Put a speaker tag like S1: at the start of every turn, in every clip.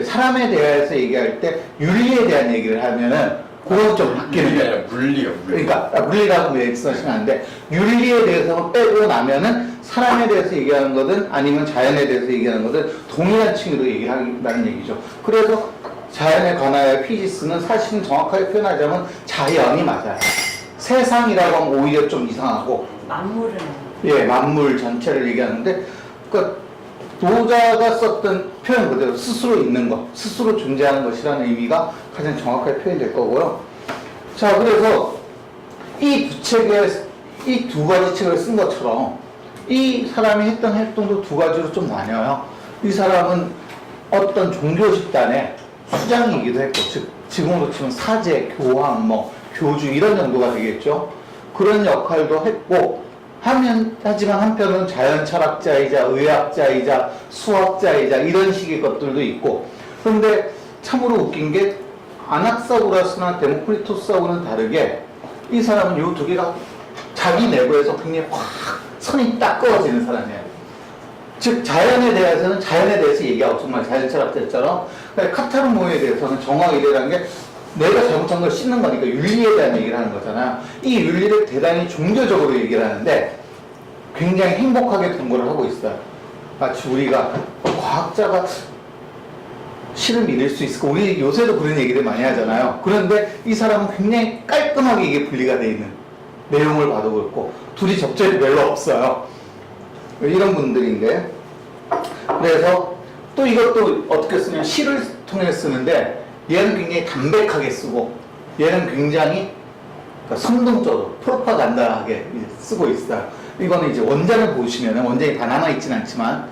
S1: 사람에 대해서 얘기할 때 윤리에 대한 얘기를 하면은 그건 좀 바뀌는
S2: 윤리가 아니라 물리요. 물리.
S1: 그러니까 물리라고 말씀하시면 안 돼. 윤리에 대해서 빼고 나면은 사람에 대해서 얘기하는 거든 아니면 자연에 대해서 얘기하는 거든 동일한 층으로 얘기한다는 얘기죠. 그래서 자연에 관하여 피지스는 사실은 정확하게 표현하자면 자연이 맞아요. 세상이라고 하면 오히려 좀 이상하고
S3: 만물은
S1: 예, 만물 전체를 얘기하는데 그러니까 노자가 썼던 표현 그대로 스스로 있는 것, 스스로 존재하는 것이라는 의미가 가장 정확하게 표현될 거고요. 자, 그래서 이 두 가지 책을 쓴 것처럼 이 사람이 했던 활동도 두 가지로 좀 나뉘어요. 이 사람은 어떤 종교 집단의 수장이기도 했고, 즉 지금으로 치면 사제, 교황, 교주 이런 정도가 되겠죠. 그런 역할도 했고 하지만 한편은 자연 철학자이자 의학자이자 수학자이자 이런 식의 것들도 있고. 그런데 참으로 웃긴 게 아낙사고라스나 데모크리토스하고는 다르게 이 사람은 이 두 개가 자기 내부에서 굉장히 확 선이 딱 그어지는 사람이에요. 즉 자연에 대해서는 자연에 대해서 얘기하고 정말 자연 철학자처럼 카타르모에 대해서는 정화이래라는 게 내가 잘못한 걸 씻는 거니까 윤리에 대한 얘기를 하는 거잖아요. 이 윤리를 대단히 종교적으로 얘기를 하는데 굉장히 행복하게 동거를 하고 있어요. 마치 우리가 과학자가 실을 믿을 수 있을까? 우리 요새도 그런 얘기를 많이 하잖아요. 그런데 이 사람은 굉장히 깔끔하게 이게 분리가 되어 있는 내용을 봐도 그렇고 둘이 접점이 별로 없어요. 이런 분들인데 그래서 또 이것도 어떻게 쓰냐면 시를 통해 쓰는데 얘는 굉장히 담백하게 쓰고 얘는 굉장히 선동적으로 프로파간다하게 쓰고 있어요. 이거는 이제 원전을 보시면은 원전이 다 남아있진 않지만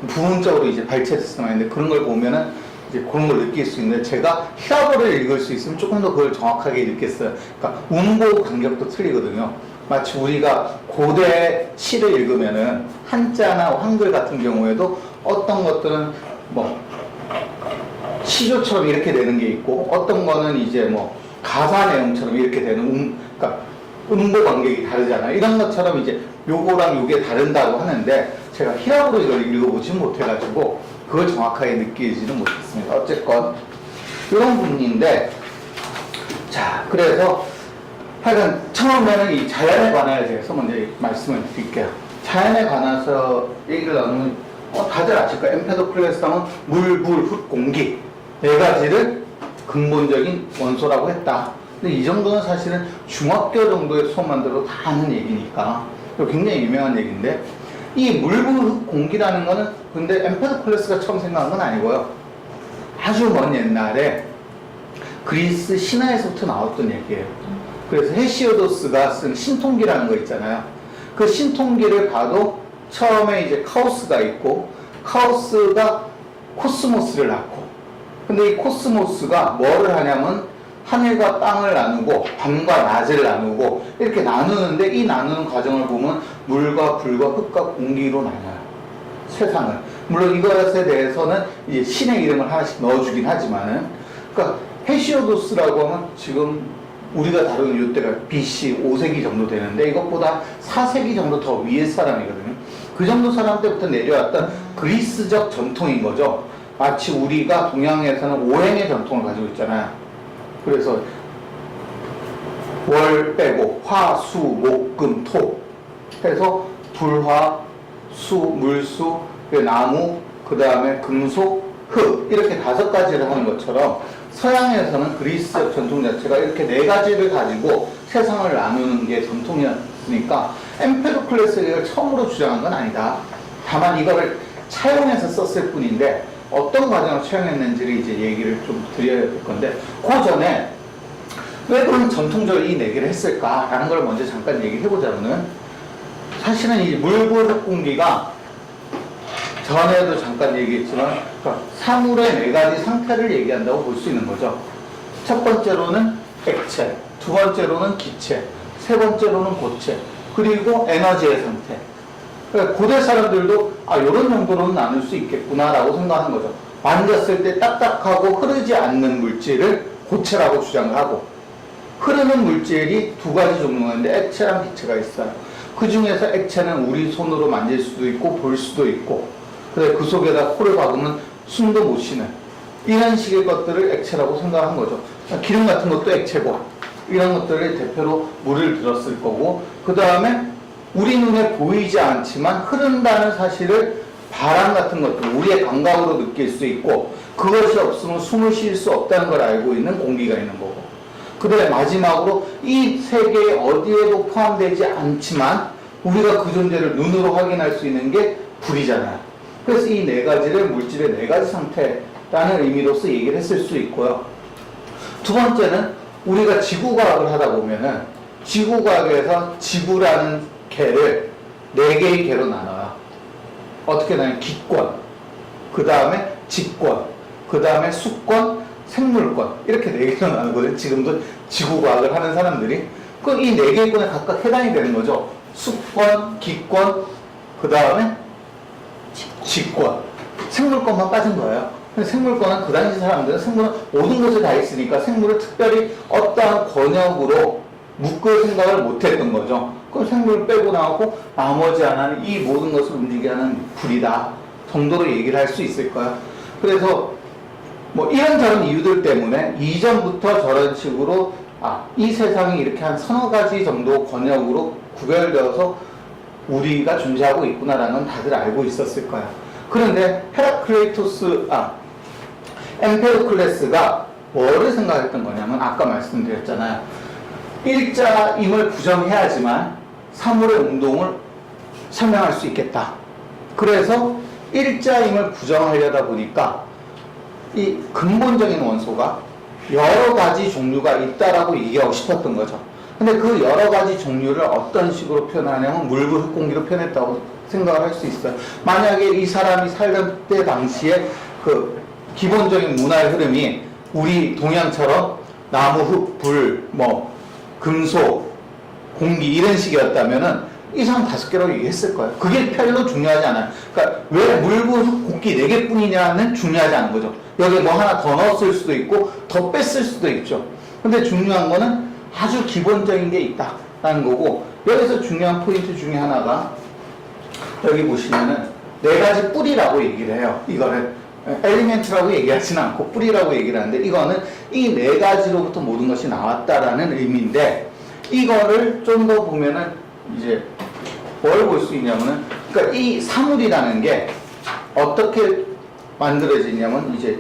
S1: 부분적으로 이제 발췌돼서 나와있는데 그런 걸 보면은 이제 그런 걸 느낄 수 있는데 제가 히라보를 읽을 수 있으면 조금 더 그걸 정확하게 느꼈어요. 그러니까 운보 간격도 틀리거든요. 마치 우리가 고대 시를 읽으면은 한자나 한글 같은 경우에도 어떤 것들은 시조처럼 이렇게 되는 게 있고 어떤 거는 이제 가사 내용처럼 이렇게 되는 그러니까 음보 간격이 다르잖아요. 이런 것처럼 이제 요거랑 요게 다른다고 하는데 제가 히라보로 이걸 읽어보지 못해가지고 그걸 정확하게 느끼지는 못했습니다. 어쨌건 이런 분인데 자 그래서 하여간 처음에는 이 자연에 관하여 대해서 먼저 말씀을 드릴게요. 자연에 관해서 얘기를 나누면 다들 아실 거예요. 엠페도클레스 하면 물, 불, 흙, 공기 네 가지를 근본적인 원소라고 했다. 근데 이 정도는 사실은 중학교 정도의 수업만 들어도 다 아는 얘기니까 굉장히 유명한 얘기인데 이 물, 불, 흙, 공기라는 거는 근데 엠페도클레스가 처음 생각한 건 아니고요. 아주 먼 옛날에 그리스 신화에서부터 나왔던 얘기예요. 그래서 헤시오도스가 쓴 신통기라는 거 있잖아요. 그 신통기를 봐도 처음에 이제 카오스가 있고 카오스가 코스모스를 낳고 근데 이 코스모스가 뭐를 하냐면 하늘과 땅을 나누고 밤과 낮을 나누고 이렇게 나누는데 이 나누는 과정을 보면 물과 불과 흙과 공기로 나눠요. 세상을. 물론 이것에 대해서는 이제 신의 이름을 하나씩 넣어주긴 하지만은 그러니까 헤시오도스라고 하면 지금 우리가 다루는 이때가 BC 5세기 정도 되는데 이것보다 4세기 정도 더 위의 사람이거든요. 그 정도 사람 때부터 내려왔던 그리스적 전통인 거죠. 마치 우리가 동양에서는 오행의 전통을 가지고 있잖아요. 그래서 월 빼고 화, 수, 목, 금, 토 해서 불화, 수, 물수, 나무, 그 다음에 금속, 흙 이렇게 5가지를 하는 것처럼 서양에서는 그리스적 전통 자체가 이렇게 4가지를 가지고 세상을 나누는 게 전통이었으니까 엠페도클레스가 이걸 처음으로 주장한 건 아니다. 다만 이거를 차용해서 썼을 뿐인데 어떤 과정을 차용했는지를 이제 얘기를 좀 드려야 될 건데 그 전에 왜 그런 전통적으로 이 4개를 했을까라는 걸 먼저 잠깐 얘기해보자면은 사실은 이 물, 불, 흙, 공기가 전에도 잠깐 얘기했지만 그러니까 사물의 4가지 상태를 얘기한다고 볼 수 있는 거죠. 첫 번째로는 액체, 두 번째로는 기체, 세 번째로는 고체, 그리고 에너지의 상태. 그러니까 고대 사람들도 이런 정도로는 나눌 수 있겠구나 라고 생각하는 거죠. 만졌을 때 딱딱하고 흐르지 않는 물질을 고체라고 주장을 하고 흐르는 물질이 2가지 종류가 있는데 액체랑 기체가 있어요. 그 중에서 액체는 우리 손으로 만질 수도 있고 볼 수도 있고 그 속에다 코를 박으면 숨도 못 쉬는 이런 식의 것들을 액체라고 생각한 거죠. 기름 같은 것도 액체고 이런 것들을 대표로 물을 들었을 거고 그 다음에 우리 눈에 보이지 않지만 흐른다는 사실을 바람 같은 것들 우리의 감각으로 느낄 수 있고 그것이 없으면 숨을 쉴 수 없다는 걸 알고 있는 공기가 있는 거고 그 다음에 마지막으로 이 세계에 어디에도 포함되지 않지만 우리가 그 존재를 눈으로 확인할 수 있는 게 불이잖아요. 그래서 이 네 가지를 물질의 네 가지 상태라는 의미로서 얘기를 했을 수 있고요. 두 번째는 우리가 지구과학을 하다 보면은 지구과학에서 지구라는 개를 네 개의 개로 나눠요. 어떻게 나누냐면 기권, 그 다음에 직권, 그 다음에 수권, 생물권 이렇게 네 개로 나누거든요. 지금도 지구과학을 하는 사람들이 그럼 이 네 개의 권에 각각 해당이 되는 거죠. 수권, 기권, 그 다음에 직권, 생물권만 빠진 거예요. 생물권은 그 당시 사람들은 생물은 모든 것에 다 있으니까 생물을 특별히 어떠한 권역으로 묶을 생각을 못했던 거죠. 그럼 생물을 빼고 나오고 나머지 하나는 이 모든 것을 움직이게 하는 불이다 정도로 얘기를 할 수 있을 거야. 그래서 뭐 이런저런 이유들 때문에 이전부터 저런 식으로 이 세상이 이렇게 한 서너 가지 정도 권역으로 구별되어서 우리가 존재하고 있구나라는 건 다들 알고 있었을 거야. 그런데 엠페도클레스가 뭐를 생각했던 거냐면 아까 말씀드렸잖아요. 일자임을 부정해야지만 사물의 운동을 설명할 수 있겠다. 그래서 일자임을 부정하려다 보니까 이 근본적인 원소가 여러 가지 종류가 있다라고 얘기하고 싶었던 거죠. 근데 그 여러 가지 종류를 어떤 식으로 표현하냐면 물불 흙공기로 표현했다고 생각을 할 수 있어요. 만약에 이 사람이 살던 때 당시에 그 기본적인 문화의 흐름이 우리 동양처럼 나무, 흙, 불, 뭐 금속, 공기 이런 식이었다면은 이 사람 5개라고 얘기했을 거예요. 그게 별로 중요하지 않아요. 그러니까 왜 물불, 흙, 공기 4개뿐이냐는 중요하지 않은 거죠. 여기 뭐 하나 더 넣었을 수도 있고 더 뺐을 수도 있죠. 근데 중요한 거는 아주 기본적인 게 있다라는 거고 여기서 중요한 포인트 중에 하나가 여기 보시면은 4가지 뿌리라고 얘기를 해요. 이거를 엘리멘트라고 얘기하지는 않고 뿌리라고 얘기를 하는데 이거는 이 4가지로부터 모든 것이 나왔다라는 의미인데 이거를 좀 더 보면은 이제 뭘 볼 수 있냐면은 그러니까 이 사물이라는 게 어떻게 만들어지냐면 이제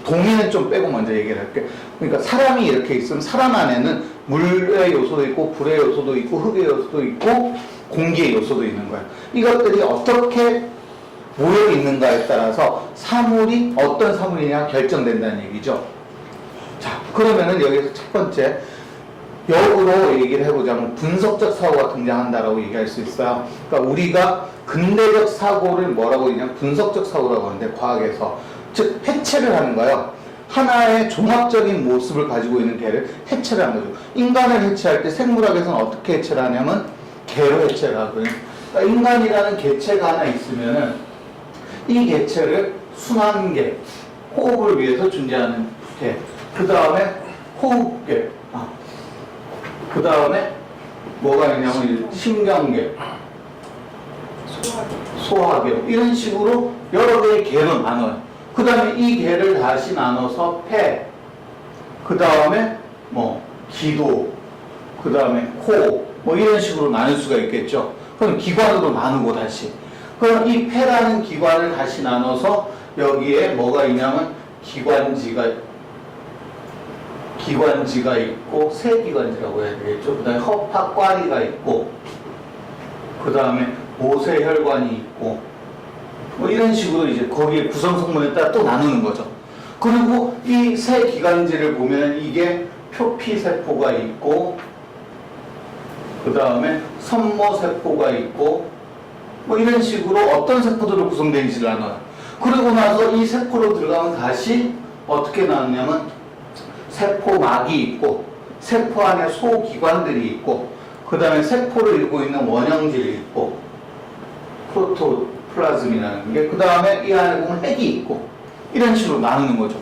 S1: 동의는 좀 빼고 먼저 얘기를 할게요. 그러니까 사람이 이렇게 있으면 사람 안에는 물의 요소도 있고 불의 요소도 있고 흙의 요소도 있고 공기의 요소도 있는 거예요. 이것들이 어떻게 모여 있는가에 따라서 사물이 어떤 사물이냐 결정된다는 얘기죠. 자, 그러면은 여기서 첫 번째 역으로 얘기를 해보자면 분석적 사고가 등장한다라고 얘기할 수 있어요. 그러니까 우리가 근대적 사고를 뭐라고 하냐면 분석적 사고라고 하는데 과학에서 즉 해체를 하는 거예요. 하나의 종합적인 모습을 가지고 있는 개를 해체를 하는 거죠. 인간을 해체할 때 생물학에서는 어떻게 해체를 하냐면 개로 해체를 하거든요. 그러니까 인간이라는 개체가 하나 있으면은 이 개체를 순환계, 호흡을 위해서 존재하는 개, 그 다음에 호흡계, 그 다음에 뭐가 있냐면 신경계, 소화계 이런 식으로 여러 개의 개로 나눠요. 그 다음에 이 개를 다시 나눠서 폐, 그 다음에 뭐 기도, 그 다음에 코, 뭐 이런 식으로 나눌 수가 있겠죠. 그럼 기관으로 나누고 다시. 그럼 이 폐라는 기관을 다시 나눠서 여기에 뭐가 있냐면 기관지가 있고 세기관지라고 해야 되겠죠. 그 다음에 허파과리가 있고 그 다음에 모세혈관이 있고 뭐 이런 식으로 이제 거기에 구성 성분에 따라 또 나누는 거죠. 그리고 이 세 기관지를 보면 이게 표피세포가 있고 그 다음에 섬모세포가 있고 뭐 이런 식으로 어떤 세포들로 구성되는지를 나눠요. 그러고 나서 이 세포로 들어가면 다시 어떻게 나누냐면 세포막이 있고 세포 안에 소기관들이 있고 그 다음에 세포를 이루고 있는 원형질이 있고 프로토플라즘이라는 게 그 다음에 이 안에 보면 핵이 있고 이런 식으로 나누는 거죠.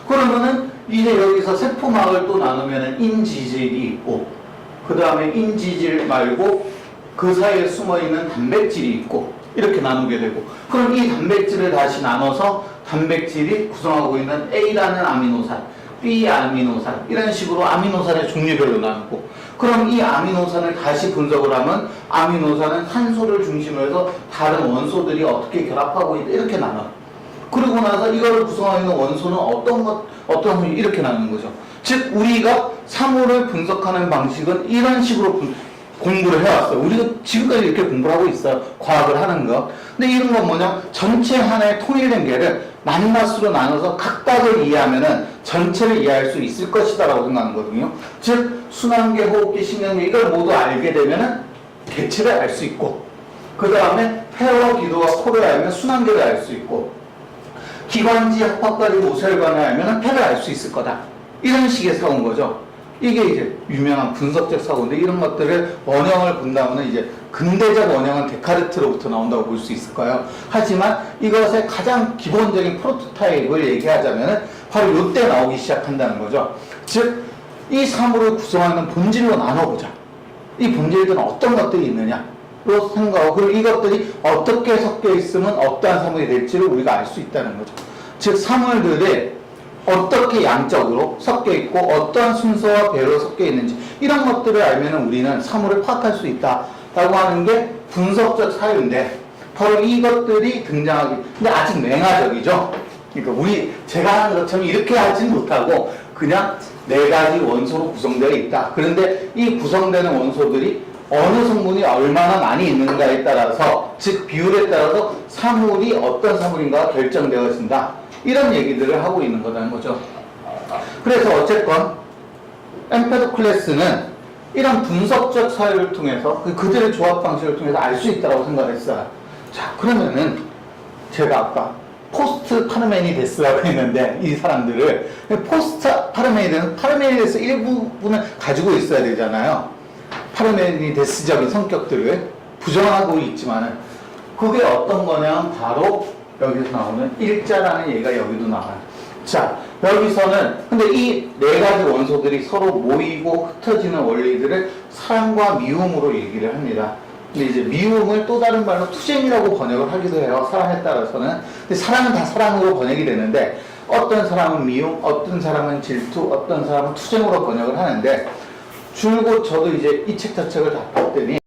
S1: 그러면은 이제 여기서 세포막을 또 나누면은 인지질이 있고 그 다음에 인지질 말고 그 사이에 숨어있는 단백질이 있고 이렇게 나누게 되고 그럼 이 단백질을 다시 나눠서 단백질이 구성하고 있는 A라는 아미노산, B 아미노산 이런 식으로 아미노산의 종류별로 나누고 그럼 이 아미노산을 다시 분석을 하면 아미노산은 산소를 중심으로 해서 다른 원소들이 어떻게 결합하고 있다 이렇게 나눠. 그리고 나서 이걸 구성하고 있는 원소는 어떤 이렇게 나누는 거죠. 즉 우리가 사물을 분석하는 방식은 이런 식으로 공부를 해왔어요. 우리가 지금까지 이렇게 공부를 하고 있어요. 과학을 하는 거. 근데 이런 건 뭐냐? 전체 하나의 통일된 개를 낱낱으로 나눠서 각각을 이해하면은 전체를 이해할 수 있을 것이다라고 생각하는 거거든요. 즉 순환계, 호흡기, 신경계 이걸 모두 알게 되면은 개체를 알 수 있고 그 다음에 폐와 기도와 코를 알면 순환계를 알 수 있고 기관지, 합학까지 모세혈관을 알면 폐를 알 수 있을 거다. 이런 식의 사고인 거죠. 이게 이제 유명한 분석적 사고인데 이런 것들을 원형을 본다면 이제 근대적 원형은 데카르트로부터 나온다고 볼 수 있을 거예요. 하지만 이것의 가장 기본적인 프로토타입을 얘기하자면 바로 이때 나오기 시작한다는 거죠. 즉, 이 사물을 구성하는 본질로 나눠보자. 이 본질들은 어떤 것들이 있느냐로 생각하고 그리고 이것들이 어떻게 섞여 있으면 어떠한 사물이 될지를 우리가 알 수 있다는 거죠. 즉, 사물들이 어떻게 양적으로 섞여 있고 어떤 순서와 배로 섞여 있는지 이런 것들을 알면 우리는 사물을 파악할 수 있다라고 하는 게 분석적 사유인데 바로 이것들이 등장하기 근데 아직 맹하적이죠. 그러니까 제가 하는 것처럼 이렇게 하진 못하고 그냥 4가지 원소로 구성되어 있다. 그런데 이 구성되는 원소들이 어느 성분이 얼마나 많이 있는가에 따라서 즉 비율에 따라서 사물이 어떤 사물인가가 결정되어진다. 이런 얘기들을 하고 있는 거라는 거죠. 그래서 어쨌건 엠페도클레스는 이런 분석적 사유를 통해서 그들의 조합 방식을 통해서 알 수 있다고 생각했어요. 자, 그러면은 제가 아까 포스트 파르메니데스라고 했는데 이 사람들을 포스트 파르메니데스 일부분을 가지고 있어야 되잖아요. 파르메니데스적인 성격들을 부정하고 있지만은 그게 어떤 거냐면 바로 여기서 나오는 일자라는 얘기가 여기도 나와요. 자, 여기서는 근데 이 4가지 원소들이 서로 모이고 흩어지는 원리들을 사랑과 미움으로 얘기를 합니다. 근데 이제 미움을 또 다른 말로 투쟁이라고 번역을 하기도 해요. 사랑에 따라서는. 근데 사랑은 다 사랑으로 번역이 되는데 어떤 사람은 미움, 어떤 사람은 질투, 어떤 사람은 투쟁으로 번역을 하는데 줄곧 저도 이제 이 책 자체를 다 봤더니